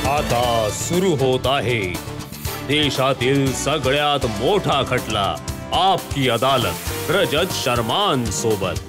आता सुरू होत आहे देशातील सगळ्यात मोठा खटला आपकी अदालत रजत शर्मान सोबत।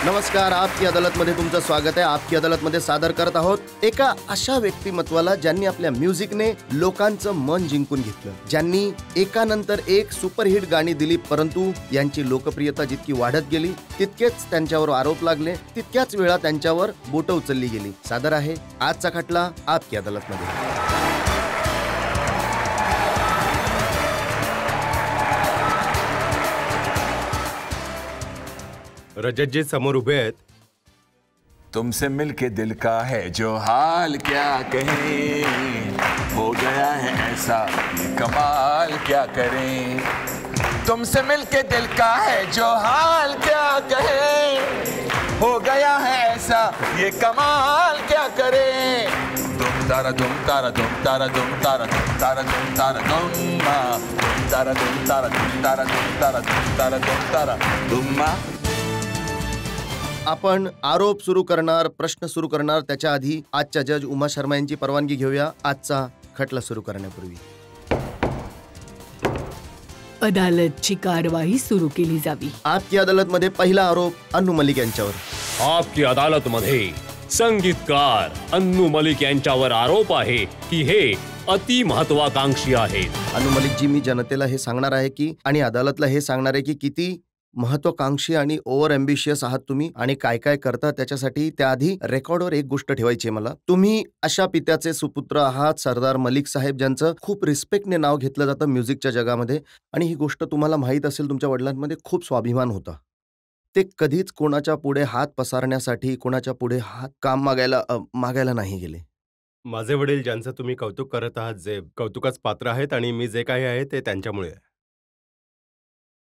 नमस्कार, आपकी अदालत मध्ये तुमचं स्वागत आहे। आपकी अदालत मध्ये सादर करत आहोत एका अशा व्यक्तिमत्वाला ज्यांनी आपल्या म्युझिकने लोकांचं मन जिंकून घेतलं, ज्यांनी एकानंतर एक सुपरहिट गाणी दिली, परंतु यांची लोकप्रियता जितकी वाढत गेली तितकेच त्यांच्यावर आरोप लागले, तितक्याच वेळा त्यांच्यावर बोटं उचलली गेली। सादर आहे आजचा खटला आपकी अदालत मध्ये। रजत जी समोर उभे आहेत। तुमसे मिलके दिल का है जो हाल क्या कहें, हो गया है ऐसा कमाल क्या करें। तुमसे मिलके दिल का है जो हाल क्या कहें, हो गया है ऐसा ये कमाल क्या करें। दुम तारा दुम तारा दुम तारा दुम तारा दुम तारा दुम तारा दुम तारा दुम तारा दुम तारा दुम तारा दुम तारा दुम तारा दुम। आपण आरोप सुरू करणार, प्रश्न सुरू करणार त्याच्या आधी आजच्या जज उमा शर्मा यांची परवानगी घेऊया आजचा खटला सुरू करण्यापूर्वी। अदालतची कारवाई सुरू केली जावी। आपकी अदालत मध्ये पहिला आरोप अन्नू मलिक यांच्यावर। आपकी अदालत मध्ये संगीतकार अन्नू मलिक यांच्यावर आरोप आहे की हे अति महत्वाकांक्षी आहेत। अन्नू मलिक जी, मी जनतेला हे सांगणार आहे की आणि अदालतला हे सांगणार आहे की किती महत्वाकांक्षी आणि ओव्हर एम्बिशियस आहात तुम्ही आणि काय काय करता त्याच्यासाठी। त्याआधी रेकॉर्डवर एक गोष्ट ठेवायची आहे मला। तुम्ही अशा पित्याचे सुपुत्र आहात, सरदार मलिक साहेब, ज्यांचं खूप रिस्पेक्टने नाव घेतलं जातं म्युझिकच्या जगामध्ये, आणि ही गोष्ट तुम्हाला माहीत असेल, तुमच्या वडिलांमध्ये खूप स्वाभिमान होता। ते कधीच कोणाच्या पुढे हात पसारण्यासाठी, कोणाच्या पुढे हात काम मागायला नाही गेले। माझे वडील ज्यांचं तुम्ही कौतुक करत आहात, जे कौतुकाच पात्र आहेत, आणि मी जे काही आहे ते त्यांच्यामुळे आहे।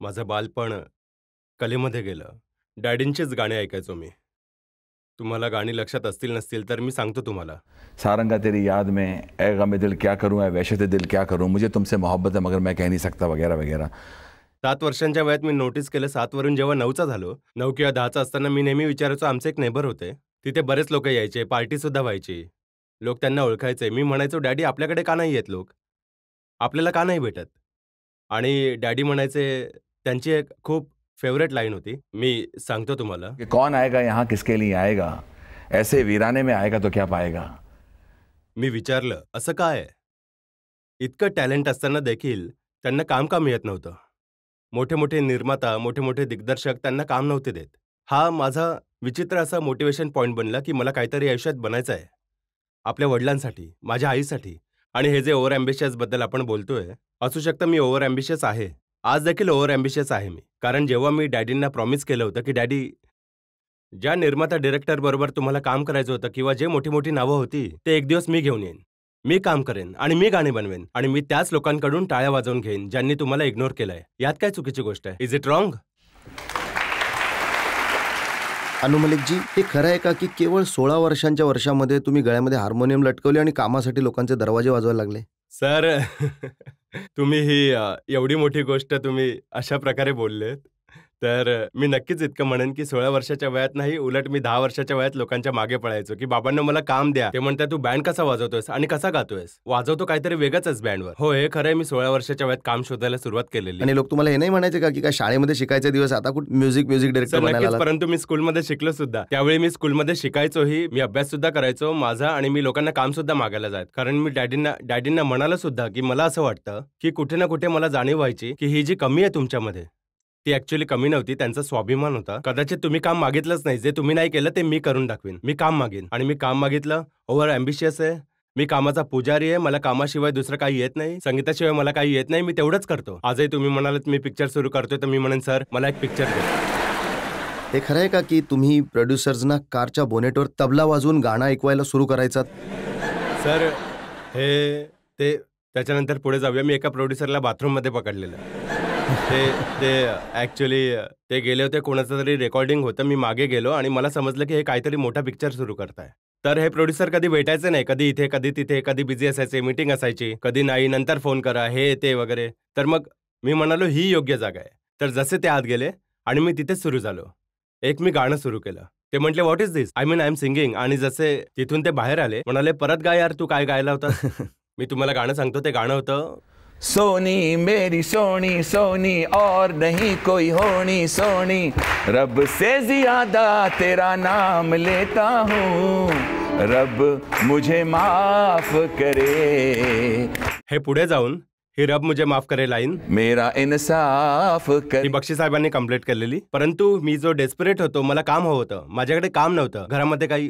माझं बालपण कलेमध्ये गेलं। डॅडींचीच गाणी ऐकायचो मी। तुम्हाला गाणी लक्षात असतील नसतील तर मी सांगतो तुम्हाला। सारंगा तेरी याद में, ए गम दिल क्या करूं, ए वैसे दिल क्या करूं, मुझे तुमसे मोहब्बत है मगर मैं कह नहीं सकता, वगैरह वगैरह। 7 वर्षांच्या वयात मी नोटीस केलं, 7 वरून जेव्हा 9चा झालो, 9 किंवा 10चा असताना मी नेहमी विचारायचो। आमचे एक नेबर होते, तिथे बरेच लोक यायचे, पार्टी सुद्धा व्हायची, लोक त्यांना ओळखायचे। मी म्हणायचो, डॅडी आपल्याकडे का नाही येत लोक, आपल्याला का नाही भेटत? आणि डॅडी म्हणायचे, त्यांची एक खूप फेवरेट लाइन होती, मी सांगतो तुम्हाला। कि कौन आएगा यहाँ किसके लिए आएगा, ऐसे वीराने में आएगा तो क्या पाएगा। मी विचारलं, असं काय? इतकं टॅलेंट असताना देखील त्यांना काम का मिळत नव्हतं? मोठे मोठे निर्माता, मोठे मोठे दिग्दर्शक त्यांना काम नव्हते देत। हा माझा विचित्र असा मोटिवेशन पॉइंट बनला की मला काहीतरी आयुष्यात बनायचं आहे, आपल्या वडिलांसाठी, माझ्या आईसाठी। आणि हे जे ओव्हर ॲम्बिशियस बद्दल आपण बोलतोय, असू शकतं मी ओव्हर ॲम्बिशियस आहे, आज देखील ओव्हर ॲम्बिशियस आहे मी। कारण जेव्हा मी डॅडींना प्रॉमिस केलं होतं की डॅडी, ज्या निर्माता डिरेक्टर बरोबर तुम्हाला काम करायचं होतं किंवा जे मोठी मोठी नावं होती, ते एक दिवस मी घेऊन येईन, मी काम करेन आणि मी गाणी बनवेन, आणि मी त्याच लोकांकडून टाळ्या वाजवून घेईन ज्यांनी तुम्हाला इग्नोर केलंय। यात काय चुकीची गोष्ट आहे? Is it wrong? Annu Malik ji, हे खरं आहे का की केवळ 16 वर्षांच्या वर्षामध्ये तुम्ही गळ्यामध्ये हार्मोनियम लटकवले आणि कामासाठी लोकांचे दरवाजे वाजवायला लागले? सर, तुम्ही ही एवढी मोठी गोष्ट तुम्ही अशा प्रकारे बोललेत, तर मी नक्कीच इतकं म्हणेन की 16 वर्षाच्या वयात नाही, उलट मी 10 वर्षाच्या वयात लोकांच्या मागे पळायचो की बाबांना मला काम द्या। ते म्हणतात, तू बँड कसा वाजवतोयस आणि कसा गातोयस? वाजवतो काहीतरी वेगळंच बँडवर। हो, हे खरंय, मी 16 वर्षाच्या वयात काम शोधायला सुरुवात केलेली। आणि लोक तुम्हाला हे नाही म्हणायचे का की काय शाळेमध्ये शिकायचे दिवस आता कुठे म्युझिक डिरेक्टर बनायला? परंतु मी स्कूलमध्ये शिकलो सुद्धा, त्यावेळी मी स्कूलमध्ये शिकायचोही, मी अभ्यास सुद्धा करायचो माझा, आणि मी लोकांना काम सुद्धा मागायला जायचो। कारण मी डॅडींना म्हणालो सुद्धा की मला असं वाटतं की कुठे ना कुठे मला जाणीव व्हायची की ही जी कमी आहे तुमच्यामध्ये, ती ऍक्च्युअली कमी नव्हती, त्यांचा स्वाभिमान होता। कदाचित तुम्ही काम मागितलंच नाही, जे तुम्ही नाही केलं ते मी करून दाखवीन, मी काम मागेन। आणि मी काम मागितलं। ओव्हर ॲम्बिशियस आहे मी, कामाचा पुजारी आहे, मला कामाशिवाय दुसरं काही येत नाही, संगीताशिवाय मला काही येत नाही, मी तेवढंच करतो। आजही तुम्ही म्हणालात मी पिक्चर सुरू करतोय, तर मी म्हणेन सर मला एक पिक्चर द्या। हे खरं आहे का की तुम्ही प्रोड्युसर्सना कारच्या बोनेटवर तबला वाजवून गाणं ऐकवायला सुरू करायचं? सर, ते त्याच्यानंतर पुढे जाऊया। मी एका प्रोड्युसरला बाथरूममध्ये पकडलेलं। ते ॲक्च्युअली ते गेले होते, कोणाचं तरी रेकॉर्डिंग होतं, मी मागे गेलो आणि मला समजलं की हे काहीतरी मोठा पिक्चर सुरू करताय। तर हे प्रोड्युसर कधी भेटायचे नाही, कधी इथे कधी तिथे, कधी बिझी असायचे, मीटिंग असायची, कधी नाही, नंतर फोन करा, हे ते वगैरे। तर मग मी म्हणालो ही योग्य जागा आहे। तर जसे ते आत गेले आणि मी तिथेच सुरू झालो। एक मी गाणं सुरू केलं. ते म्हटले what is this, I am singing. आणि जसे तिथून ते बाहेर आले, म्हणाले परत गा यार, तू काय गायला होता. मी तुम्हाला गाणं सांगतो. ते गाणं होतं, सोनी मेरी सोनी सोनी और नहीं कोई होनी सोनी, रब से ज्यादा तेरा नाम लेता हूँ, रब मुझे माफ करे. हे पुढे जाऊन ही रब मुझे माफ करे लाईन मेरा इंसाफ ही कर. बक्षी साहेबांनी कंप्लीट केलेली. परंतु मी जो डेस्परेट होतो, मला काम हवं होतं, माझ्याकडे काम नव्हतं, घरामध्ये काही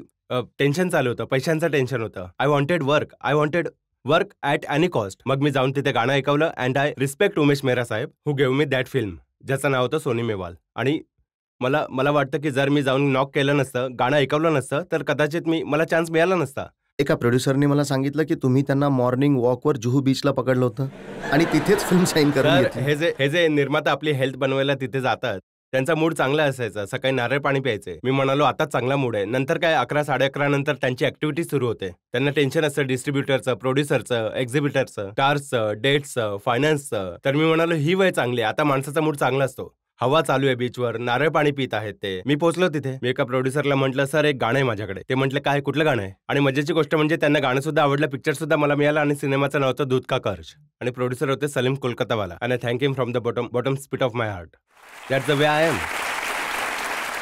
टेन्शन चालू होतं, पैशांचं टेन्शन होतं. I wanted work at any cost. मग मी जाऊन तिथे गाणं ऐकवलं. And I respect Umesh Mehra साहेब who gave me that film, ज्याचं नाव होतं सोनी मेवाल. आणि मला वाटतं की जर मी जाऊन नॉक केलं नसतं, गाणं ऐकवलं नसतं, तर कदाचित मला चान्स मिळाला नसता. एका प्रोड्युसरने मला सांगितलं की तुम्ही त्यांना मॉर्निंग वॉकवर जुहू बीचला पकडलं होतं आणि तिथेच फिल्म साईन करून तर घेतली. हे जे निर्माता आपली हेल्थ बनवायला तिथे जातात, त्यांचा मूड चांगला असायचा. सकाळी नारळ पाणी प्यायचे. मी म्हणालो आता चांगला मूड आहे. नंतर काय 11, 11:30 नंतर त्यांची ऍक्टिव्हिटी सुरू होते. त्यांना टेन्शन असतं डिस्ट्रीब्युटरचं, प्रोड्युसरचं, एक्झिबिटरचं, स्टार्सचं, डेट्सचं, फायनान्सचं. तर मी म्हणालो ही वेळ चांगली आहे, आता माणसाचा मूड चांगला असतो. हवा चालू आहे बीचवर, नारळ पाणी पित आहेत ते. मी पोहोचलो तिथे. मी एका प्रोड्युसरला म्हटलं सर एक गाणं आहे माझ्याकडे. ते म्हटलं काय, कुठलं गाणं आहे. आणि मजेची गोष्ट म्हणजे त्यांना गाणं सुद्धा आवडलं, पिक्चर सुद्धा मला मिळाला. आणि सिनेमाचं नाव होतं दूध का कर्ज. आणि प्रोड्युसर होते सलीम कोलकातावाला. आणि thank him from the bottom spit of my heart. That's the way I am.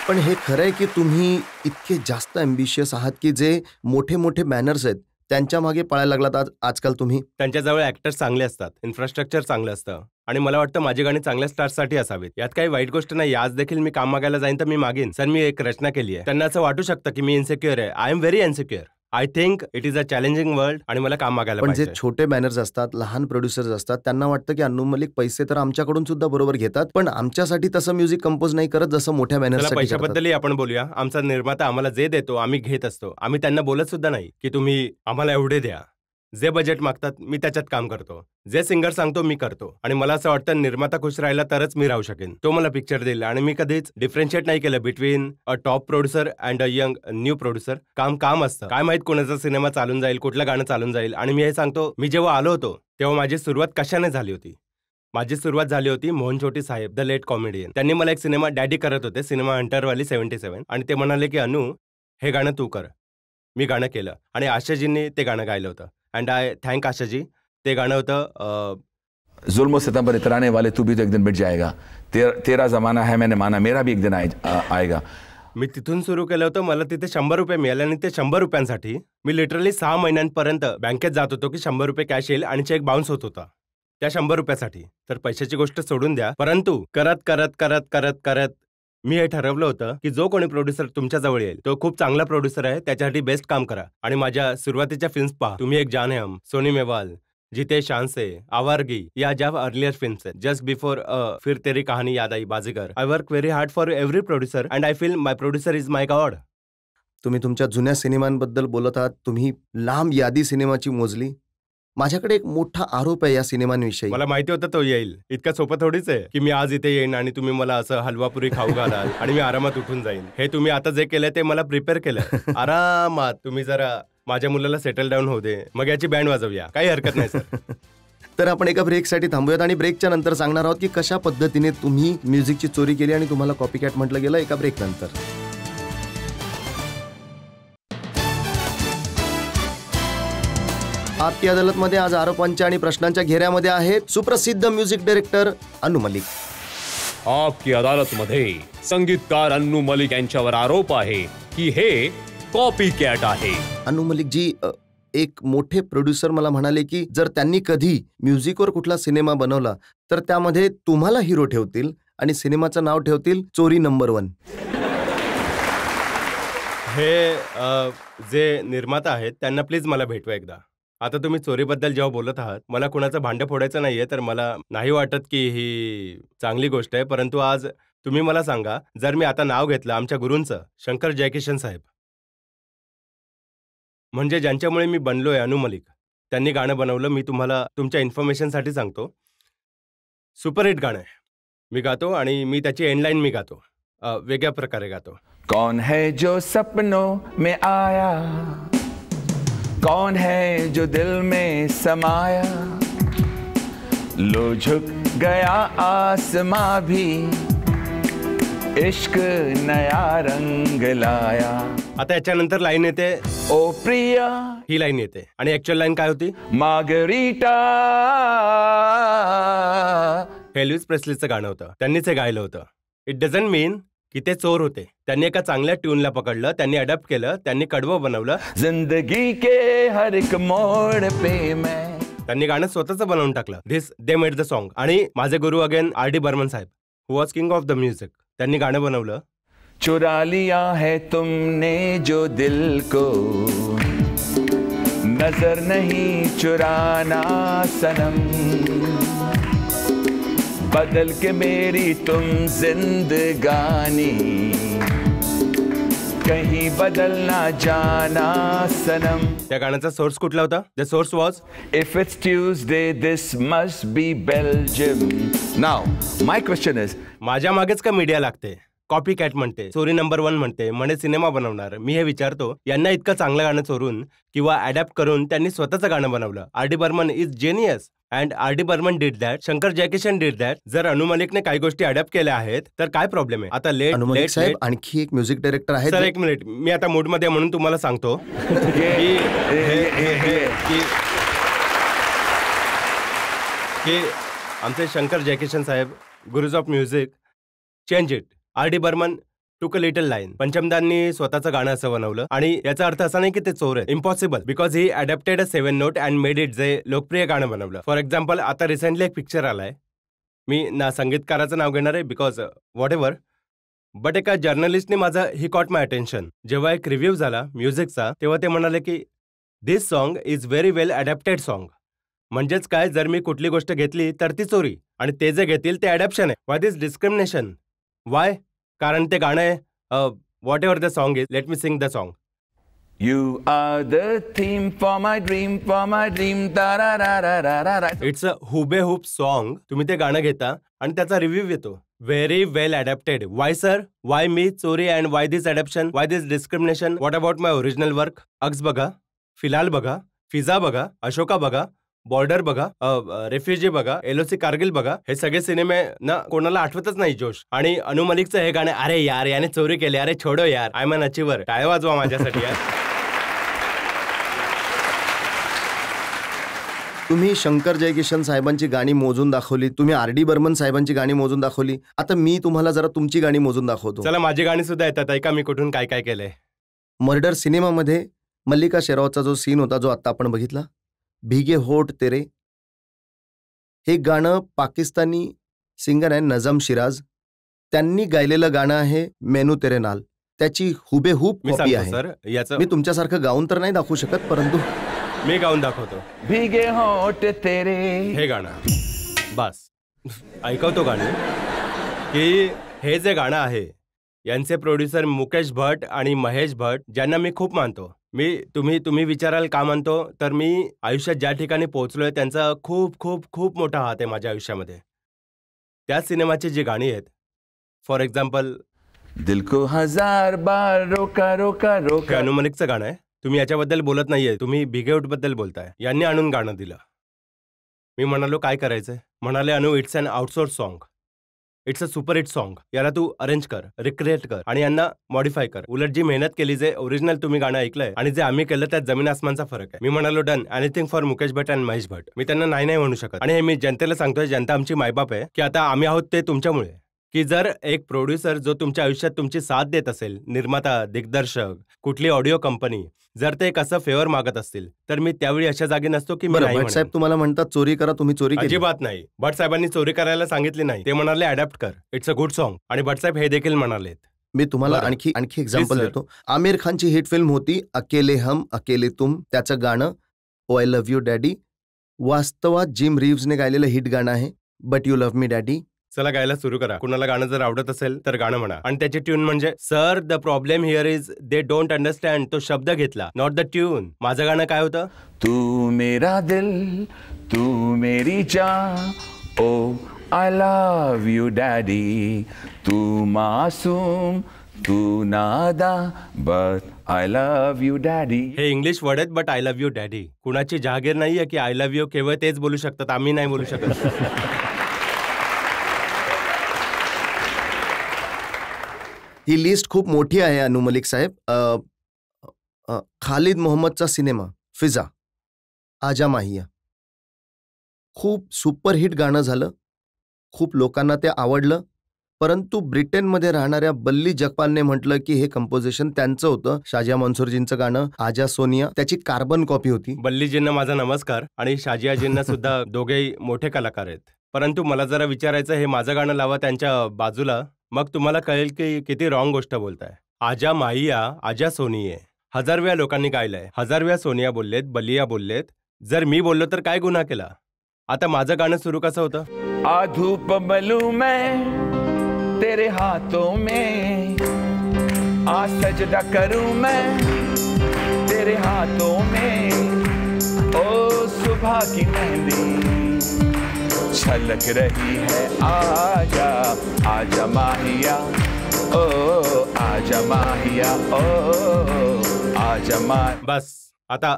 पण हे खरं आहे की तुम्ही इतके जास्त ॲम्बिशियस आहात की जे मोठे मोठे बॅनर्स आहेत त्यांच्या मागे पळायला लागलात आजकाल तुम्ही. त्यांच्याजवळ ऍक्टर्स चांगले असतात, इन्फ्रास्ट्रक्चर चांगलं असतं. आणि मला वाटतं माझी गाणी चांगल्या स्टार्ससाठी असावीत. यात काही वाईट गोष्ट नाही. आज देखील मी काम मागायला जाईन तर मी मागेन सर मी एक रचना केली आहे. त्यांना असं वाटू शकतं की मी इन्सिक्युअर आहे. I am very insecure. I think it is a challenging world आणि मला काम मागायला पण जे पाहिजे. छोटे बॅनर्स असतात, लहान प्रोड्युसर्स असतात, त्यांना वाटतं की अन्नू मलिक पैसे तर आमच्याकडून सुद्धा बरोबर घेतात, पण आमच्यासाठी तसं म्युझिक कंपोज नाही करत जसं मोठ्या चला बॅनर्ससाठी करतात. पैशाबद्दलही आपण बोलूया. आमचा निर्माता आम्हाला जे देतो आम्ही घेत असतो. आम्ही त्यांना बोलत सुद्धा नाही की तुम्ही आम्हाला एवढे द्या. जे बजेट मागतात मी त्याच्यात काम करतो. जे सिंगर सांगतो मी करतो. आणि मला असं वाटतं निर्माता खुश राहिला तरच मी राहू शकेन. तो मला पिक्चर देईल. आणि मी कधीच डिफरन्शिएट नाही केलं between a top producer and a young new producer. काम असतं. काय माहित कोणाचा सिनेमा चालून जाईल, कुठलं गाणं चालून जाईल. आणि मी हे सांगतो, मी जेव्हा आलो होतो तेव्हा माझी सुरुवात कशाने झाली होती. माझी सुरुवात झाली होती मोहन छोटी साहेब द लेट कॉमेडियन. त्यांनी मला एक सिनेमा डॅडी करत होते, सिनेमा हंटरवाली 77. आणि ते म्हणाले की अनु हे गाणं तू कर. मी गाणं केलं आणि आशाजींनी ते गाणं गायलं होतं. And I thank Ashaji. ते गाणं होतं जुल्म सितम पर इतराने वाले तू भी तो एक दिन मिट जाएगा, तेरा जमाना है मैंने माना मेरा भी एक दिन आएगा. मी तिथून सुरू केलं होतं. मला तिथे 100 रुपये मिळाले आणि ते 100 रुपयांसाठी मी लिटरली 6 महिन्यांपर्यंत बँकेत जात होतो की 100 रुपये कॅश येईल आणि चेक बाउन्स होत होता त्या 100 रुपयासाठी. तर पैशाची गोष्ट सोडून द्या. परंतु करत मी हे ठरवलं होतं की जो कोणी प्रोड्युसर तुमच्या जवळ येईल तो खूप चांगला प्रोड्युसर आहे, त्याच्यासाठी बेस्ट काम करा. आणि माझ्या सुरुवातीच्या फिल्म्स पहा तुम्ही. एक जान है हम, सोनी मेवाल, जीते शान से, आवारगी या ज्या अर्लियर फिल्म्स आहेत. Just before Phir Teri Kahani Yaad Aayi, Baazigar. I work very hard for every producer and I feel my producer is my god. तुम्ही तुमच्या जुन्या सिनेमांबद्दल बोलत आहात. तुम्ही लांब यादी सिनेमाची मोजली. माझ्याकडे एक मोठा आरोप आहे या सिनेमांविषयी. मला माहिती होतं तो येईल. इतकं सोपं थोडीच आहे की मी आज इथे येईन आणि तुम्ही मला असं हलवापुरी खाऊ घालाल आणि मी आरामात उठून जाईन. हे तुम्ही आता जे केलंय ते मला प्रिपेअर केलं आरामात. तुम्ही जरा माझ्या मुलाला सेटल डाऊन होऊ दे, मग याची बँड वाजवूया, काही हरकत नाही सर. तर आपण एका ब्रेकसाठी थांबूयात आणि ब्रेकच्या नंतर सांगणार आहोत की कशा पद्धतीने तुम्ही म्युझिकची चोरी केली आणि तुम्हाला कॉपी कॅट म्हटलं गेलं. एका ब्रेक नंतर आपकी अदालतमध्ये आज आरोपांच्या आणि प्रश्नांच्या घेऱ्यामध्ये आहेत सुप्रसिद्ध म्युझिक डायरेक्टर अन्नू मलिक. आपकी अदालतमध्ये संगीतकार अन्नू मलिक यांच्यावर आरोप आहे की हे कॉपी कॅट आहे. अन्नू मलिक जी, एक मोठे प्रोड्युसर मला म्हणाले की जर त्यांनी कधी म्युझिकवर कुठला सिनेमा बनवला तर त्यामध्ये तुम्हाला हिरो ठेवतील आणि सिनेमाचं नाव ठेवतील चोरी नंबर 1. हे जे निर्माता आहेत त्यांना प्लीज मला भेटवा एकदा. आता तुम्ही चोरीबद्दल जेव्हा बोलत आहात, मला कुणाचं भांडं फोडायचं नाहीये, तर मला नाही वाटत की ही चांगली गोष्ट आहे. परंतु आज तुम्ही मला सांगा, जर मी आता नाव घेतलं आमच्या गुरूंचं, शंकर जयकिशन साहेब, म्हणजे ज्यांच्यामुळे मी बनलोय अन्नू मलिक, त्यांनी गाणं बनवलं. मी तुम्हाला तुमच्या इन्फॉर्मेशनसाठी सांगतो, सुपरहिट गाणं आहे. मी गातो आणि मी त्याची एंडलाईन मी गातो, वेगळ्या प्रकारे गातो. कौन है जो सपनों में आया, कौन है जो दिल में समाया, लो झुक गया आसमां भी इश्क नया रंग लाया. आता याच्यानंतर लाईन येते, ओ प्रिया. ही लाईन येते आणि ऍक्च्युअल लाईन काय होती? मार्गरिटा. हे एल्विस प्रेस्लीचं गाणं होतं, त्यांनीच हे गायलं होतं. इट डझंट मीन की ते चोर होते. त्यांनी एका चांगल्या ट्यूनला पकडलं, त्यांनी अडॅप्ट केलं, त्यांनी कडवं बनवलं. जिंदगी के हर एक मोड़ पे मैं. त्यांनी गाणं स्वतःच बनवून टाकलं. This they made the song. आणि माझे गुरु अगेन R.D. बर्मन साहेब, who was king of the music, त्यांनी गाणं बनवलं. चुरा लिया है तुमने जो दिल को, नजर नहीं चुराना सनम. बदल के मेरी तुम जिंदगानी, कहीं बदलना जाना सनम. त्या गाण्याचा सोर्स कुठला होता? The source was, If it's Tuesday, this must be Belgium. Now, my question is, माझ्या मागेच का मीडिया लागते? कॉपी कॅट म्हणते, चोरी नंबर 1 म्हणते, म्हणे सिनेमा बनवणार. मी हे विचारतो, यांना इतकं चांगलं गाणं चोरून किंवा अडॅप्ट करून त्यांनी स्वतःचं गाणं बनवलं. R.D. Burman is genius and R.D. Burman did that. Shankar Jaikishan did that. जर अनु मलिकने काही गोष्टी अडॅप्ट केल्या आहेत तर काय प्रॉब्लेम आहे? आता अनु मलिक लेट साहेब आणखी एक म्युझिक डायरेक्टर आहेत. सर एक मिनिट, मी आता मूडमध्ये म्हणून तुम्हाला सांगतो की आमचे शंकर जयकिशन साहेब, gurus of music, change it. R.D. Burman took a little line. पंचमदांनी स्वतःचं गाणं असं बनवलं आणि याचा अर्थ असा नाही की ते चोर आहे. Impossible, because he adapted a 7 note and made it जे लोकप्रिय गाणं बनवलं. फॉर एक्झाम्पल, आता रिसेंटली एक पिक्चर आलाय, मी ना संगीतकाराचं नाव घेणार आहे बिकॉज व्हॉट एव्हर, बट एका जर्नलिस्टने माझं ही कॉट माय अटेन्शन. जेव्हा एक रिव्ह्यू झाला म्युझिकचा, तेव्हा ते म्हणाले की this song is very well adapted song. म्हणजेच काय, जर मी कुठली गोष्ट घेतली तर ती चोरी आणि ते जे घेतील ते अडॅप्शन आहे. Why this discrimination? वाय? कारण ते गाणं आहे, whatever the song is, let me sing the song. you are the theme for my dream, for my dream. Da da da da da da da. It's a हुबेहूब song. तुम्ही ते गाणं घेता आणि त्याचा रिव्ह्यू येतो, very well adapted. Why sir? Why मी चोरी and why this adaptation? Why this discrimination? What about my original work? Aks बघा, फिलहाल बघा, फिजा बघा, अशोका बघा, बॉर्डर बघा, रेफ्युजी बघा, LOC कारगिल बघा. हे सगळे सिनेमे ना कोणाला आठवतच नाही जोश. आणि अनु मलिकचं हे गाणं, अरे यार याने चोरी केली, अरे छोडो यार, आय एम एन अचीवर. टाळ्या वाजवा माझ्यासाठी यार. तुम्ही शंकर जयकिशन साहेबांची गाणी मोजून दाखवली, तुम्ही R.D. बर्मन साहेबांची गाणी मोजून दाखवली. आता मी तुम्हाला जरा तुमची गाणी मोजून दाखवतो. चला, माझी गाणी सुद्धा येतात, ऐका मी कुठून काय काय केलंय. मर्डर सिनेमामध्ये मल्लिका शेरावतचा जो सीन होता, जो आता आपण बघितला, भीगे होठ तेरे, हे गाणं पाकिस्तानी सिंगर आहे नजम शिराज, त्यांनी गायलेलं गाणं आहे मेनू तेरे नाल. त्याची हुबेहूब मी कॉपी सांगतो आहे. सर, याचं मी तुमच्यासारखं गाऊन तर नाही दाखवू शकत, परंतु मी गाऊन दाखवतो भीगे होठ तेरे. हे गाणं. बस ऐकवतो गाणं की हे जे गाणं आहे, यांचे प्रोड्युसर मुकेश भट आणि महेश भट, ज्यांना मी खूप मानतो. तुम्ही विचाराल का मानतो, तर मी आयुष्यात ज्या ठिकाणी पोहोचलोय त्यांचा खूप खूप खूप मोठा हात आहे माझ्या आयुष्यामध्ये. त्या सिनेमाची जी गाणी आहेत, फॉर एक्झाम्पल दिल को हजार बार रोका रोका हे रोका. अनु मलिकचं गाणं आहे. तुम्ही याच्याबद्दल बोलत नाहीये, तुम्ही भिगेउट बद्दल बोलताय. यांनी आणून गाणं दिलं. मी म्हणालो काय करायचंय? म्हणाले Anu, it's an outsource song, it's a super hit song. याला तू अरेंज कर, रिक्रिएट कर आणि यांना मॉडिफाय कर. उलट जी मेहनत केली, जे ओरिजिनल तुम्ही गाणं ऐकलंय आणि जे आम्ही केलं, त्यात जमीन आसमानचा फरक आहे. मी म्हणालो done, anything for Mukesh Bhatt and Mahesh Bhatt. मी त्यांना नाही म्हणू शकत. आणि हे मी जनतेला सांगतोय, जनता आमची मायबाप आहे, की आता आम्ही आहोत ते तुमच्यामुळे. की जर एक प्रोड्युसर जो तुमच्या आयुष्यात तुमची साथ देत असेल, निर्माता, दिग्दर्शक, कुठली ऑडिओ कंपनी, जर ते एक असं फेवर मागत असतील, तर मी त्यावेळी अशा जागी नसतो की मी नाही भट म्हणेन. साहेब तुम्हाला म्हणतात चोरी करा, तुम्ही चोरी केली. अजिबात नाही. भट साहेबांनी चोरी करायला सांगितली नाही, ते म्हणाले अडॅप्ट कर, इट्स अ गुड सॉन्ग. आणि भट साहेब हे देखील म्हणालेत. मी तुम्हाला बरं. आणखी एक्झाम्पल Please, देतो. आमिर खानची हिट फिल्म होती अकेले हम अकेले तुम, त्याचं गाणं ओ आय लव्ह यू डॅडी, वास्तवात जिम रिव्हजने गायलेलं हिट गाणं आहे but you love me daddy. चला गायला सुरू करा. कुणाला गाणं जर आवडत असेल तर गाणं म्हणा. आणि त्याची ट्यून म्हणजे, sir the problem here is they don't understand. तो शब्द घेतला, नॉट द ट्यून. माझं गाणं काय होतं? तू मेरा दिल, तू मेरी जान, ओ आय लव यू डॅडी. तू मासूम, तू नादा, but I love you daddy. हे इंग्लिश वर्ड आहेत, but I love you daddy. कुणाची जहागीर नाहीये की आय लव्ह यू केवळ तेच बोलू शकतात, आम्ही नाही बोलू शकत. ही लिस्ट खूप मोठी आहे अनु मलिक साहेब. खालिद मोहम्मदचा सिनेमा फिजा, आजा माहिया, खूप सुपरहिट गाणं झालं, खूप लोकांना ते आवडलं. परंतु ब्रिटनमध्ये राहणाऱ्या बल्ली जगपालने म्हटलं की हे कंपोजिशन त्यांचं होतं. शाजिया मनसूरजींचं गाणं आजा सोनिया त्याची कार्बन कॉपी होती. बल्लीजींना माझा नमस्कार आणि शाजियाजींना सुद्धा दोघेही मोठे कलाकार आहेत. परंतु मला जरा विचारायचं, हे माझं गाणं लावा त्यांच्या बाजूला, मग तुम्हाला कळेल की किती रॉंग गोष्ट बोलताय. आजा माहिया आजा सोनिये 1000 वेळा लोकांनी गायलंय. 1000 वेळा सोनिया बोललेत, बलिया बोललेत. जर मी बोललो तर काय गुन्हा केला? आता माझं गाणं सुरू कसं होतं? आधूप मलू मैं तेरे हाथों में, आ सजदा करूं मैं तेरे हाथों में, ओ सुबह की मेहंदी छलक रही है, आजा आजा माहिया, ओ आजा माहिया, ओ आजा बस आता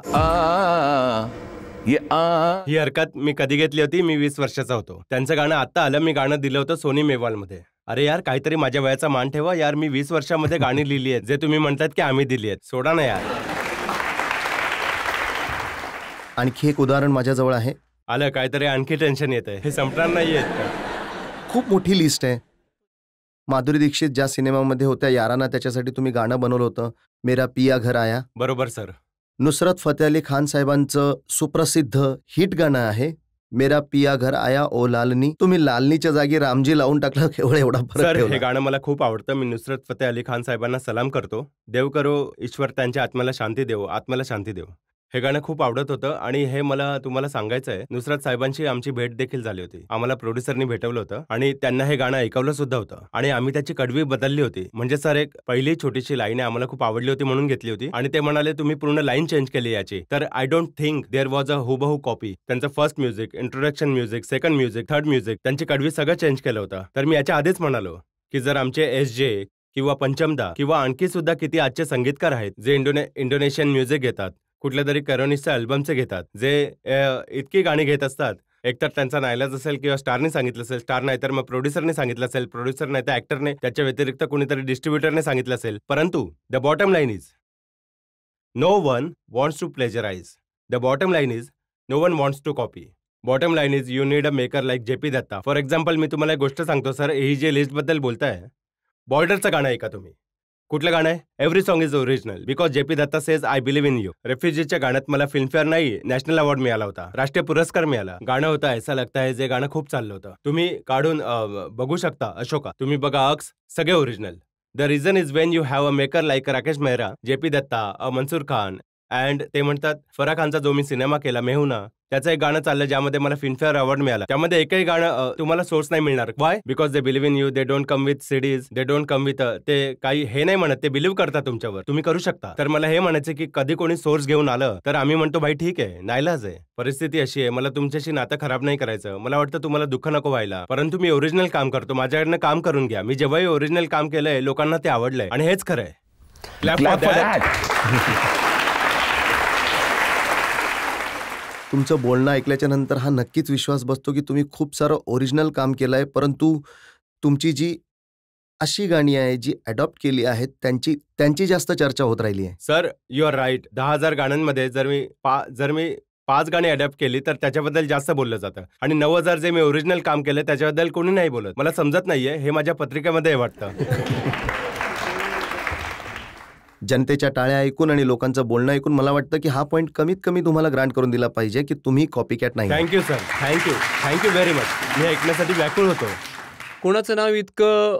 ही हरकत मी कधी घेतली होती? मी 20 वर्षाचा होतो. त्यांचं गाणं आता आलं, मी गाणं दिलं होतं सोनी मेवालमध्ये. अरे यार, काहीतरी माझ्या वयाचा मान ठेवा यार. मी 20 वर्षामध्ये गाणी लिहिली आहेत, जे तुम्ही म्हणतात की आम्ही दिली आहेत. सोडा ना यार. आणखी एक उदाहरण माझ्याजवळ आहे. आलं काहीतरी, आणखी टेन्शन येतंय. हे संपणार नाहीये. खूप मोठी लिस्ट आहे. माधुरी दीक्षित ज्या सिनेमामध्ये होत्या याराना, त्याच्यासाठी तुम्ही गाणं बनवलं होतं, मेरा पिया घर आया. बरोबर सर. नुसरत फतेह अली खान साहेबांचं सुप्रसिद्ध हिट गाणं आहे मेरा पिया घर आया ओ लालनी. तुम्ही लालनीच्या जागी रामजी लावून टाकलं, केवळ एवढा फरक सर. ठेवला. हे गाणं मला खूप आवडतं. मी नुसरत फतेह अली खान साहेबांना सलाम करतो. देव करो ईश्वर त्यांच्या आत्म्याला शांती देव, आत्म्याला शांती देव. हे गाणं खूप आवडत होतं आणि हे मला तुम्हाला सांगायचं आहे, नुसरत साहेबांची आमची भेट देखील झाली होती. आम्हाला प्रोड्युसरनी भेटवलं होतं आणि त्यांना हे गाणं ऐकवलं सुद्धा होतं आणि आम्ही त्याची कडवी बदलली होती. म्हणजे सर, एक पहिली छोटीशी लाईन आम्हाला खूप आवडली होती म्हणून घेतली होती आणि ते म्हणाले तुम्ही पूर्ण लाईन चेंज केली याची. तर I don't think there was a हुबहू कॉपी. त्यांचं first music, introduction music, second music, third music, त्यांची कडवी सगळं चेंज केलं होतं. तर मी याच्या आधीच म्हणालो की जर आमचे SJ किंवा पंचमदा किंवा आणखी सुद्धा किती आजचे संगीतकार आहेत जे इंडोनेशियन म्युझिक घेतात, कुठल्या तरी करोनिस्टच्या अल्बमचे घेतात, जे इतकी गाणी घेत असतात, एकतर त्यांचा नाईलाज असेल किंवा स्टारने सांगितलं असेल, स्टार नाही तर मग प्रोड्युसरने सांगितलं असेल, प्रोड्युसर नाही तर ऍक्टरने, त्याच्या व्यतिरिक्त कोणीतरी डिस्ट्रीब्युटरने सांगितलं असेल. परंतु the bottom line is no one wants to plagiarize. The bottom line is no one wants to copy. Bottom line is you need a maker like JP Datta. For example, मी तुम्हाला एक गोष्ट सांगतो सर. ही जे लिस्टबद्दल बोलताय, बॉर्डरचं गाणं ऐका तुम्ही. कुठलं गाणं आहे? Every song is original because JP Datta says I believe in you. रेफ्युजीच्या गाण्यात मला फिल्मफेअर नाही, नॅशनल अवॉर्ड मिळाला होता, राष्ट्रीय पुरस्कार मिळाला. गाणं होतं ऐसा लगता है, जे गाणं खूप चाललं होतं. तुम्ही काढून बघू शकता. अशोका, तुम्ही बघा, अक्स, सगळे original. The reason is when you have a maker like Rakesh Mehra, JP Dutta, Mansoor Khan and ते म्हणतात फराह खानचा जो मी सिनेमा केला मेहुना, त्याचं एक गाणं चाललं ज्यामध्ये मला फिल्मफेअर अवॉर्ड मिळाला. त्यामध्ये एकही गाणं तुम्हाला सोर्स नाही मिळणार. Y? Because they believe in you. They don't come with CDs, they don't come with ते काही हे नाही म्हणत, ते बिलीव्ह करतात तुमच्यावर, तुम्ही करू शकता. तर मला हे म्हणायचं की कधी कोणी सोर्स घेऊन आलं तर आम्ही म्हणतो भाई ठीक आहे, नाईलाज आहे, परिस्थिती अशी आहे, मला तुमच्याशी नातं खराब नाही करायचं, मला वाटतं तुम्हाला दुःख नको व्हायला, परंतु मी ओरिजिनल काम करतो, माझ्याकडनं काम करून घ्या. मी जेव्हाही ओरिजिनल काम केलंय लोकांना ते आवडलंय आणि हेच खरंय. Clap for that. तुमचं बोलणं ऐकल्याच्या नंतर हा नक्कीच विश्वास बसतो की तुम्ही खूप सारं ओरिजिनल काम केलंय, परंतु तुमची जी अशी गाणी आहे जी अडॉप्ट केली आहेत त्यांची जास्त चर्चा होत राहिली आहे. Sir, you R right. 10,000 गाण्यांमध्ये जर मी 5 गाणी अडॅप्ट केली तर त्याच्याबद्दल जास्त बोललं जातं आणि 9,000 जे मी ओरिजिनल काम केलं त्याच्याबद्दल कोणी नाही बोलत. मला समजत नाहीये, हे माझ्या पत्रिकेमध्ये वाटतं. जनतेच्या टाळ्या ऐकून आणि लोकांचं बोलणं ऐकून मला वाटतं की हा पॉईंट कमीत कमी तुम्हाला ग्रांट करून दिला पाहिजे की तुम्ही कॉपी कॅट नाही. Thank you sir, thank you very much. मी ऐकण्यासाठी व्याकुळ होतो. कोणाचं नाव इतकं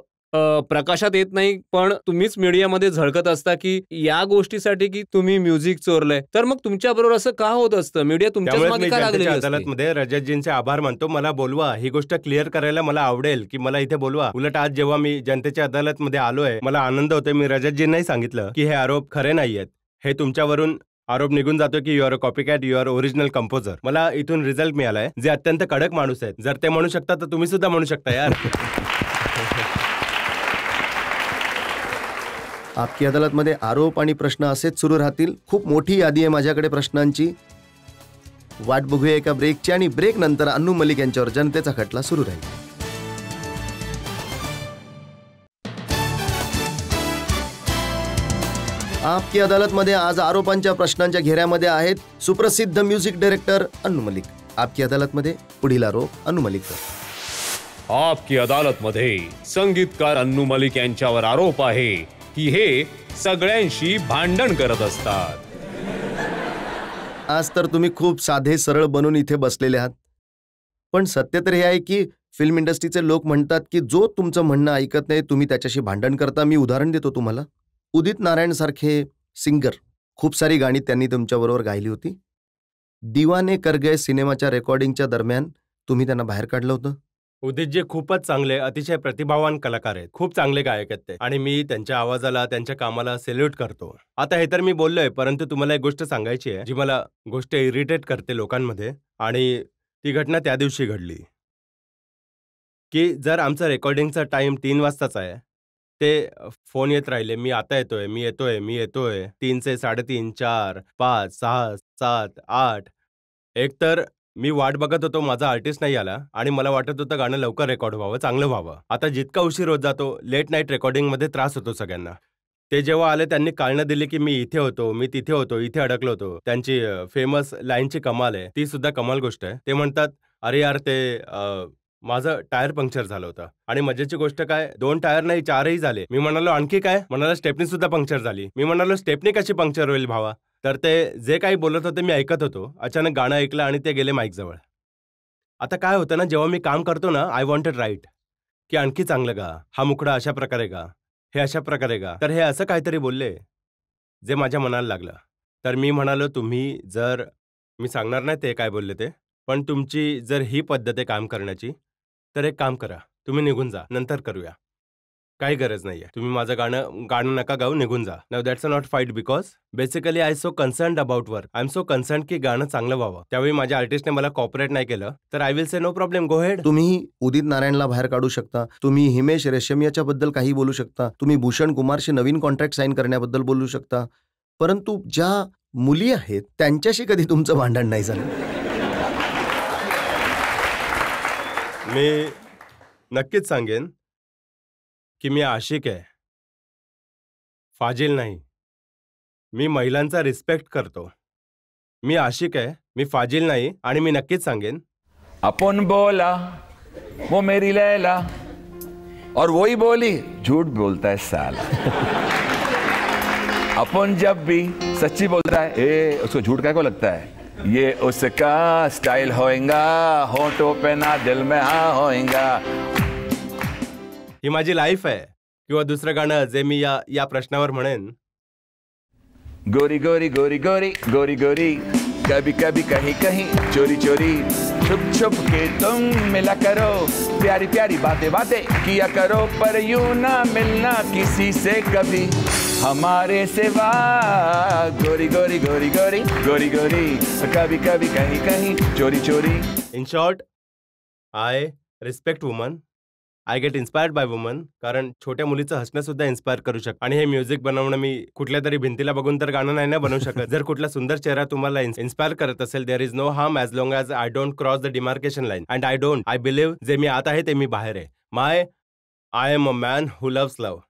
प्रकाशात येत नाही, पण तुम्हीच मीडियामध्ये झळकत असता की या गोष्टीसाठी की तुम्ही म्युझिक चोरलंय. तर मग तुमच्या बरोबर असं का होत असतं? मीडिया तुमच्याच मागे का लागलेली असते? अदालतमध्ये रजतजींचे आभार मानतो. मला बोलवा, ही गोष्ट क्लिअर करायला मला आवडेल की मला इथे बोलवा. उलट आज जेव्हा मी जनतेच्या अदालतमध्ये आलोय मला आनंद होतोय. मी रजतजींनाही सांगितलं की हे आरोप खरे नाहीयेत, हे तुमच्यावरून आरोप निघून जातो की you are a copycat, you are original composer. मला इथून रिझल्ट मिळालाय जे अत्यंत कडक माणूस आहेत. जर ते म्हणू शकता तर तुम्ही सुद्धा म्हणू शकता यार. आपकी अदालतमध्ये आरोप आणि प्रश्न असेच सुरू राहतील. खूप मोठी यादी आहे माझ्याकडे प्रश्नांची. वाट बघूया एका ब्रेकची आणि ब्रेक नंतर अन्नू मलिक यांच्यावर जनतेचा खटला सुरू राहील. आपकी अदालतमध्ये आज आरोपांच्या प्रश्नांच्या घेऱ्यामध्ये आहेत सुप्रसिद्ध म्युझिक डायरेक्टर अन्नू मलिक. आपकी अदालतमध्ये पुढील आरोप अन्नू मलिकवर. आपकी अदालतमध्ये संगीतकार अन्नू मलिक यांच्यावर आरोप आहे की हे सगळ्यांशी भांडण करत असतात. आज तर तुम्ही खूप साधे सरळ बनून इथे बसलेले आहात, पण सत्य तर हे आहे की फिल्म इंडस्ट्रीचे लोक म्हणतात की जो तुमचं म्हणणं ऐकत नाही तुम्ही त्याच्याशी भांडण करता. मी उदाहरण देतो तुम्हाला. उदित नारायण सारखे सिंगर, खूप सारी गाणी त्यांनी तुमच्याबरोबर गायली होती. दिवाने कर गए सिनेमाच्या रेकॉर्डिंगच्या दरम्यान तुम्ही त्यांना बाहेर काढलं होतं. उदितजी खूपच चांगले, अतिशय प्रतिभावान कलाकार आहेत, खूप चांगले गायक आहेत ते, आणि मी त्यांच्या आवाजाला, त्यांच्या कामाला सेल्यूट करतो. आता हे तर मी बोललोय, परंतु तुम्हाला एक गोष्ट सांगायची आहे जी मला गोष्ट इरिटेट करते लोकांमध्ये, आणि ती घटना त्या दिवशी घडली की जर आमचा रेकॉर्डिंगचा टाइम 3 वाजताचा आहे, ते फोन येत राहिले, मी आता येतोय, मी येतोय, मी येतोय, 3चे 3:30, 4, 5, 6, 7, 8. एकतर मी वाट बघत होतो, माझा आर्टिस्ट नाही आला, आणि मला वाटत होतं गाणं लवकर रेकॉर्ड व्हावं, चांगलं व्हावं. आता जितका उशीर होत जातो, लेट नाईट रेकॉर्डिंगमध्ये त्रास होतो सगळ्यांना. ते जेव्हा आले त्यांनी कारणं दिली की मी इथे होतो, मी तिथे होतो, इथे अडकलो होतो. त्यांची फेमस लाईनची कमाल आहे, ती सुद्धा कमाल गोष्ट आहे. ते म्हणतात, अरे यार ते माझं टायर पंक्चर झालं होतं. आणि मजेची गोष्ट काय, 2 टायर नाही 4ही झाले. मी म्हणालो आणखी काय, म्हणाला स्टेपनी सुद्धा पंक्चर झाली. मी म्हणालो स्टेपनी कशी पंक्चर होईल भावा. तर ते जे काही बोलत होते मी ऐकत होतो. अचानक गाणं ऐकलं आणि ते गेले माईकजवळ. आता काय होतं ना, जेव्हा मी काम करतो ना, आय वॉन्टेड राईट की आणखी चांगलं गा, हा मुखडा अशा प्रकारे गा, हे अशा प्रकारे गा. तर हे असं काहीतरी बोलले जे माझ्या मनाला लागलं. तर मी म्हणालो तुम्ही जर, मी सांगणार नाही ते काय बोलले ते, पण तुमची जर ही पद्धत आहे काम करण्याची, तर एक काम करा, तुम्ही निघून जा, नंतर करूया, काही गरज नाहीये. तुम्ही माझं गाणं नका गाऊ, निघून जा. Now that's a not fight, because basically I so concerned about work. I am so concerned की गाणं चांगलं व्हावं. त्यावेळी माझ्या आर्टिस्टने मला कॉपरेट नाही केलं, तर I will say no problem, go ahead. तुम्ही उदित नारायणला बाहेर काढू शकता, तुम्ही हिमेश रेशमियाच्या बद्दल काही बोलू शकता, तुम्ही भूषण कुमारशी नवीन कॉन्ट्रॅक्ट साईन करण्याबद्दल बोलू शकता, परंतु ज्या मुली आहेत त्यांच्याशी कधी तुमचं भांडण नाही झालं. मी नक्कीच सांगेन की मी आशिक आहे, फाजील नाही. मी महिलांचा रिस्पेक्ट करतो. मी आशिक आहे, मी फाजील नाही, आणि मी नक्कीच सांगेन. अपन बोला वो मेरी लैला और वही बोली झूठ बोलता है साला. अपन जब भी सच्ची बोलता है, ए उसको झूठ क्या को लगता है, ये उसका स्टाइल होएगा, होठों पे ना दिल में हाँ होएगा. ही माझी लाईफ आहे. किंवा दुसरं गाणं जे मी या प्रश्नावर म्हणेन, गोरी गोरी गोरी गोरी गोरी गोरी कभी कभी कहीं कहीं चोरी चोरी छुप छुप के तुम मिला करो, प्यारी प्यारी बातें बातें किया करो, पर यूं ना मिलना किसी से कभी हमारे सिवा. गोरी गोरी गोरी गोरी गोरी गोरी कभी कभी कहीं कहीं चोरी चोरी. In short, I respect woman, I get inspired bye woman. कारण छोट्या मुलीचं हसणं सुद्धा इन्स्पायर करू शकतं. आणि हे म्युझिक बनवणं मी कुठल्या तरी भिंतीला बघून तर गाणं नाही ना बनवू शकत. जर कुठला सुंदर चेहरा तुम्हाला इन्स्पायर करत असेल, there is no harm as long as I don't cross the demarcation line. And I believe जे मी आत आहे ते मी बाहेर आहे. I am a man who loves love.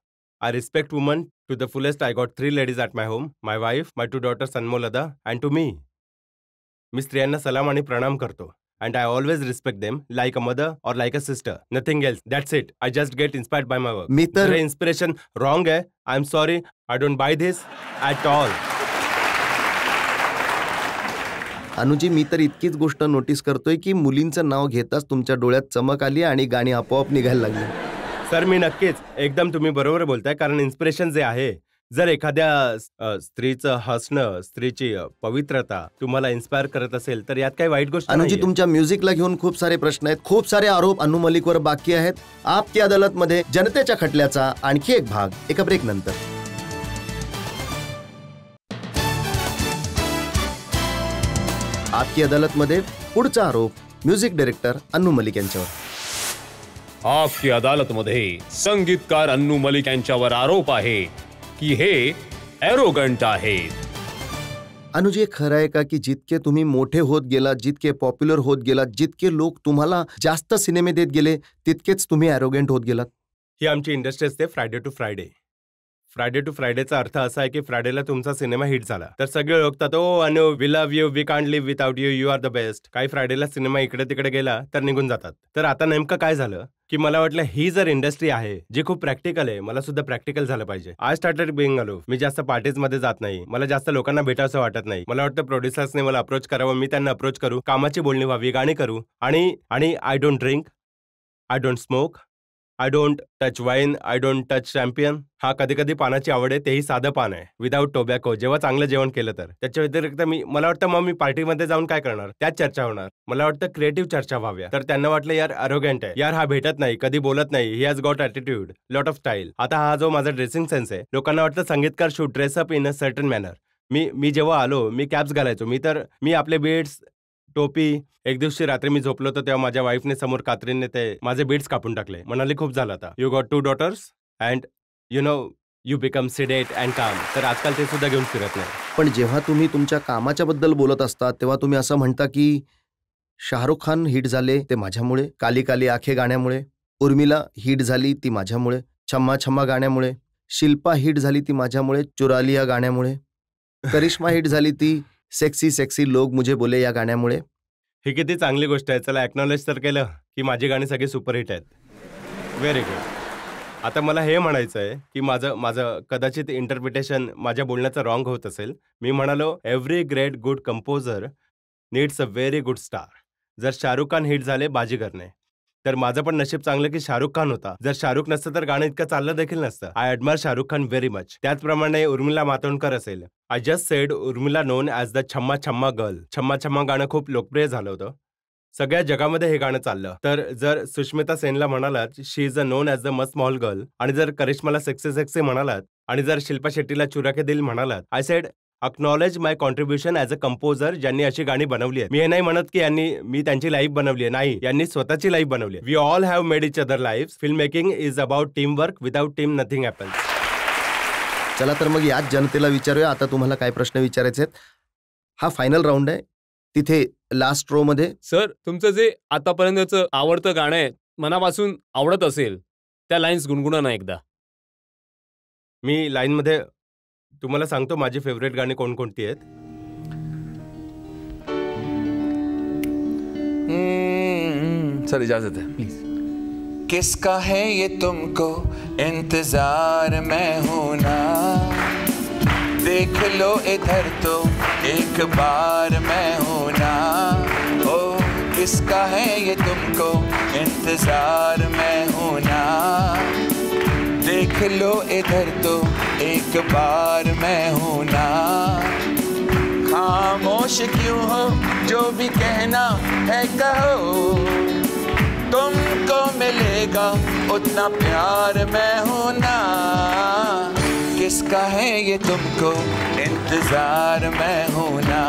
I respect woman to the fullest. I got 3 ladies at my home, my wife, my 2 daughters Anmol, Ada, and to me. मी स्त्रियांना सलाम आणि प्रणाम करतो. And I always respect them like a mother or like a sister. Nothing else. That's it. I just get inspired by my work. मी तर inspiration wrong hai. I'm sorry. I don't buy this at all. Anuji, मी तर इतकीच गोष्ट notice करतोय की मुलींचं नाव घेताच तुमच्या डोळ्यात चमक आली आणि गाणी आपोआप निघायला लागली. सर, मी नक्कीच एकदम तुम्ही बरोबर बोलताय. कारण इन्स्पिरेशन जे आहे, जर एखाद्या स्त्रीचं हसणं, स्त्रीची पवित्रता तुम्हाला इन्स्पायर करत असेल, तर यात काही वाईट गोष्ट नाही. अनुजी, तुमच्या म्युझिकला घेऊन खूप सारे प्रश्न आहेत, खूप सारे आरोप अन्नू मलिकवर बाकी आहेत. आपकी अदालतमध्ये जनतेच्या खटल्याचा आणखी एक भाग एका ब्रेक नंतर. आपकी अदालतमध्ये पुढचा आरोप म्युझिक डायरेक्टर अन्नू मलिक यांच्यावर. आपकी अदालतमध्ये संगीतकार अन्नू मलिक यांच्यावर आरोप आहे की हे एरोगंट आहेत. अनुजी, खरं आहे का की जितके तुम्ही मोठे होत गेलात, जितके पॉप्युलर होत गेलात, जितके लोक तुम्हाला जास्त सिनेमे देत गेले, तितकेच तुम्ही एरोगंट होत गेलात? ही आमची इंडस्ट्री असते Friday to Friday. Friday to फ्रायडेचा अर्थ असा आहे की फ्रायडेला तुमचा सिनेमा हिट झाला तर सगळे ओळखतात, oh Anu, we love you, we can't live without you, you are the best. काही फ्रायडेला सिनेमा इकडे तिकडे गेला तर निघून जातात. तर आता नेमकं काय झालं की मला वाटलं ही जर इंडस्ट्री आहे जी खूप प्रॅक्टिकल आहे, मला सुद्धा प्रॅक्टिकल झालं पाहिजे. I started being alone. मी जास्त पार्टीजमध्ये जात नाही, मला जास्त लोकांना भेटावंसं वाटत नाही. मला वाटतं प्रोड्युसर्सने मला अप्रोच करावं, मी त्यांना अप्रोच करू, कामाची बोलणी व्हावी, गाणी करू. आणि I don't drink, I don't smoke, I don't touch wine, I don't touch champion. हा कधी कधी पानाची आवड आहे, तेही साधं पान आहे, विदाऊट टोबॅको, जेव्हा चांगलं जेवण केलं तर. त्याच्या व्यतिरिक्त मला वाटतं मग मी पार्टीमध्ये जाऊन काय करणार, त्याच चर्चा होणार. मला वाटतं क्रिएटिव्ह चर्चा व्हाव्या. तर त्यांना वाटलं यार अरोगंट आहे, यार हा भेटत नाही, कधी बोलत नाही, he has got attitude, lot of style. आता हा जो माझा ड्रेसिंग सेन्स आहे, लोकांना वाटतं संगीतकार should dress up in a certain manner. मी जेव्हा आलो, मी कॅप्स घालायचो, मी आपले बीड्स, टोपी. एक दिवशी रात्री मी झोपलो होतो तेव्हा माझ्या वाईफने समोर कात्रीने ते माझे बीड्स कापून टाकले. म्हणाली खूप झालं आता, you got 2 daughters and you know you become सिडेट and काम. तर आजकाल ते सुद्धा घेऊन फिरत नाही. पण जेव्हा तुम्ही तुमच्या कामाच्या बद्दल बोलत असता तेव्हा तुम्ही असं म्हणता की शाहरुख खान हिट झाले ते माझ्यामुळे, काली काली आखे गाण्यामुळे, उर्मिला हिट झाली ती माझ्यामुळे, छम्मा छम्मा गाण्यामुळे, शिल्पा हिट झाली ती माझ्यामुळे, चुरालिया गाण्यामुळे, करिश्मा हिट झाली ती सेक्सी सेक्सी लोग मुझे बोले या गाण्यामुळे. ही किती चांगली गोष्ट आहे. चला ॲक्नॉलेज तर केलं की माझी गाणी सगळी सुपरहिट आहेत. Very good. आता मला हे म्हणायचं आहे की माझं कदाचित इंटरप्रिटेशन माझ्या बोलण्याचं रॉंग होत असेल. मी म्हणालो every great good composer needs a very good star. जर शाहरुख खान हिट झाले बाजीगरने, तर माझं पण नशीब चांगलं की शाहरुख खान होता. जर शाहरुख नसतं तर गाणं इतकं चाललं देखील नसतं. I admire Shahrukh Khan very much. त्याचप्रमाणे उर्मिला मातोंडकर असेल. I just said Urmila known as the Chhamma Chhamma girl. Chhamma Chhamma गाणं खूप लोकप्रिय झालं होतं, सगळ्या जगामध्ये हे गाणं चाललं. तर जर सुष्मिता सेनला म्हणालात she is a known as the मस्त मॉल गर्ल, आणि जर करिश्माला सेक्सी सेक्सी म्हणालात, आणि जर शिल्पा शेट्टीला चुरा के दिल म्हणालात, I said acknowledge my contribution as a composer, ज्यांनी अशी गाणी बनवली आहेत. मी हे नाही म्हणत की मी त्यांची लाईफ बनवली आहे, नाही, यांनी स्वतःची लाईफ बनवली आहे. We all have made each other life. Film making is about team work. Without team nothing happens. चला तर मग याच जनतेला विचारूया आता तुम्हाला काय प्रश्न विचारायचे आहेत. हा फायनल राऊंड आहे. तिथे लास्ट रो मध्ये सर, तुमचं जे आतापर्यंतचं आवडतं गाणं आहे, मनापासून आवडत असेल, त्या लाईन्स गुणगुणा ना एकदा. मी लाईनमध्ये तुम्हाला सांगतो माझी फेवरेट गाणी कोणकोणती आहेत. सर इजाजत है प्लीज. किसका है ये तुमको इंतजार मैं हूं ना, देख लो इधर तो एक बार मैं हूं ना. ओ किसका है ये तुमको इंतजार मैं हूं ना, देख लो इधर तो एक बार मैं हूं ना. खामोश क्यों हो, जो भी कहना है कहो, तुमको मिलेगा उतना प्यार मैं हूं ना. किसका है ये तुमको इंतजार मैं हूं ना,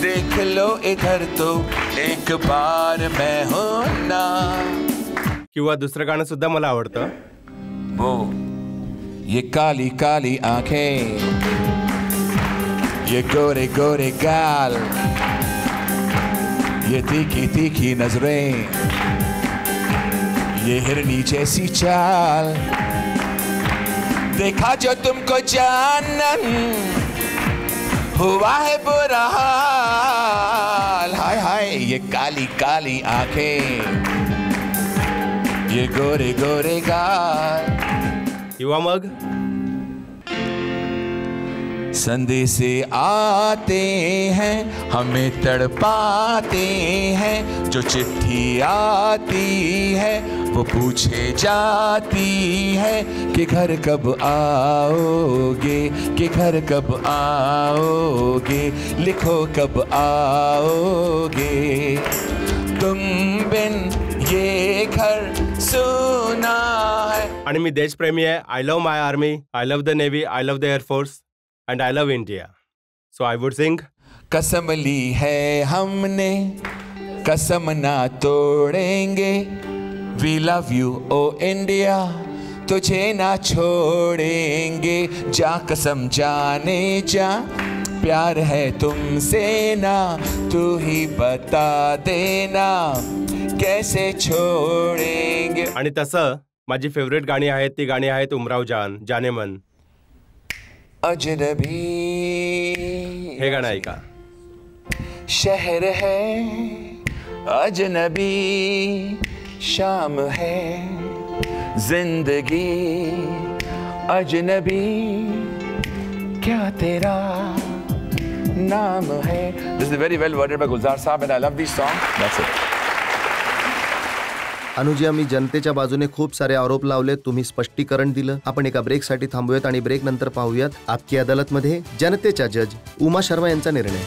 देख लो इधर तो एक बार मैं हूं ना. किंवा दुसरं गाणं सुद्धा मला आवडतं. वो ये काली काली आंखें, ये गोरे गोरे गाल, ये तीखी तीखी नजरें, ये हिरनी जैसी चाल, देखा जो तुमको जानन हुआ है बुरा हाल. हाय हाय ये काली काली आंखें, ये गोरे गोरे गाल. किंवा मग संदेशे आते हैं हमें तड़पाते हैं, जो चिट्ठी आती है वो पूछे जाती है कि घर कब आओगे, कि घर कब आओगे, लिखो कब आओगे. तुम बिन ये घर सुना है. आणि मी देशप्रेमी आहे. I love my army, I love the navy, I love the air force and I love India. So I would sing. कसम ली है हमने, कसम ना तोड़ेंगे, वी लव यू ओ इंडिया, तुझे ना छोड़ेंगे. जा कसम जाने जा, प्यार है तुमसे ना, तू ही बता देना कैसे छोड़ेंगे. आणि तसं माझी फेवरेट गाणी आहेत, ती गाणी आहेत उमराव जान, जाने मन. अजनबी हे गाणं ऐका. शहर है अजनबी, शाम है जिंदगी अजनबी, क्या तेरा नाम है. This is very well worded by Gulzar Saab and I love this song. That's it. Anuji, आम्ही जनतेच्या बाजूने खूप सारे आरोप लावले, तुम्ही स्पष्टीकरण दिलं. आपण एका ब्रेकसाठी थांबूयात आणि ब्रेक नंतर पाहूयात आपकी अदालतमध्ये जनतेच्या जज उमा शर्मा यांचा निर्णय.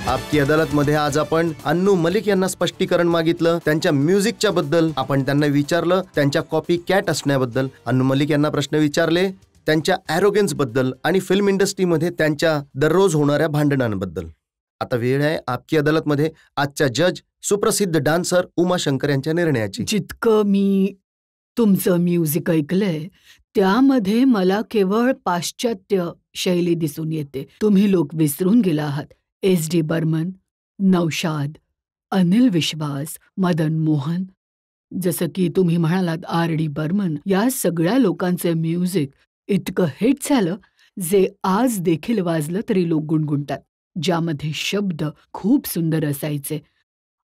आपकी अदालतमध्ये आज आपण अन्नू मलिक यांना स्पष्टीकरण मागितलं. त्यांच्या म्युझिकच्या बद्दल आपण त्यांना विचारलं, त्यांच्या कॉपी कॅट असण्याबद्दल. अन्नू मलिक यांना प्रश्न विचारले त्यांच्या ॲरोगन्स बद्दल आणि फिल्म इंडस्ट्रीमध्ये त्यांच्या दररोज होणाऱ्या भांडणांबद्दल. आता वेळ आहे आपकी अदालतमध्ये आजच्या जज सुप्रसिद्ध डान्सर उमा शंकर यांच्या निर्णयाची. जितकं मी तुमचं म्युझिक ऐकलंय त्यामध्ये मला केवळ पाश्चात्य शैली दिसून येते. तुम्ही लोक विसरून गेला आहात SD बर्मन, नौशाद, अनिल विश्वास, मदन मोहन, जसं की तुम्ही म्हणालात RD बर्मन. या सगळ्या लोकांचे म्युझिक इतकं हिट झालं जे आज देखील वाजलं तरी लोक गुणगुणतात, ज्यामध्ये शब्द खूप सुंदर असायचे.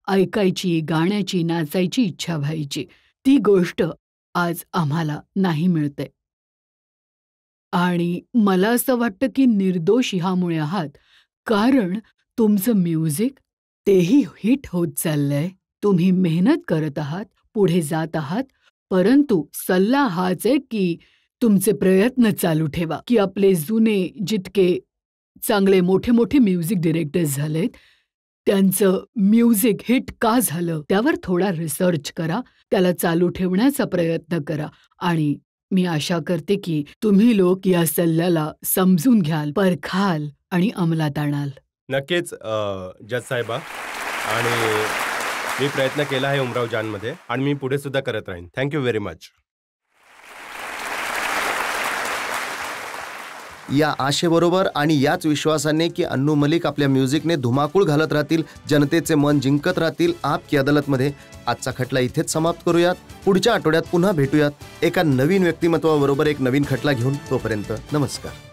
ऐकायची, गाण्याची, नाचायची इच्छा व्हायची. ती गोष्ट आज आम्हाला नाही मिळते. आणि मला असं वाटतं की निर्दोष ह्यामुळे आहात, कारण तुमचं म्युझिक तेही हिट होत चाललंय. तुम्ही मेहनत करत आहात, पुढे जात आहात, परंतु सल्ला हाच आहे की तुमचे प्रयत्न चालू ठेवा. की आपले जुने जितके चांगले मोठे मोठे म्युझिक डिरेक्टर्स झालेत त्यांचं म्युझिक हिट का झालं त्यावर थोडा रिसर्च करा, त्याला चालू ठेवण्याचा प्रयत्न करा. आणि मी आशा करते की तुम्ही लोक या सल्ल्याला समजून घ्याल, परखाल आणि अंमलात आणाल. नक्कीच जज साहेबा, आणि मी प्रयत्न केला आहे उमराव जानमध्ये आणि मी पुढे सुद्धा करत राहीन. Thank you very much. या आशेबरोबर आणि याच विश्वासाने की अन्नू मलिक आपल्या म्युझिकने धुमाकूळ घालत राहतील, जनतेचे मन जिंकत राहतील, आपकी अदालतमध्ये आजचा खटला इथेच समाप्त करूयात. पुढच्या आठवड्यात पुन्हा भेटूयात एका नवीन व्यक्तिमत्वाबरोबर, एक नवीन खटला घेऊन. तोपर्यंत नमस्कार.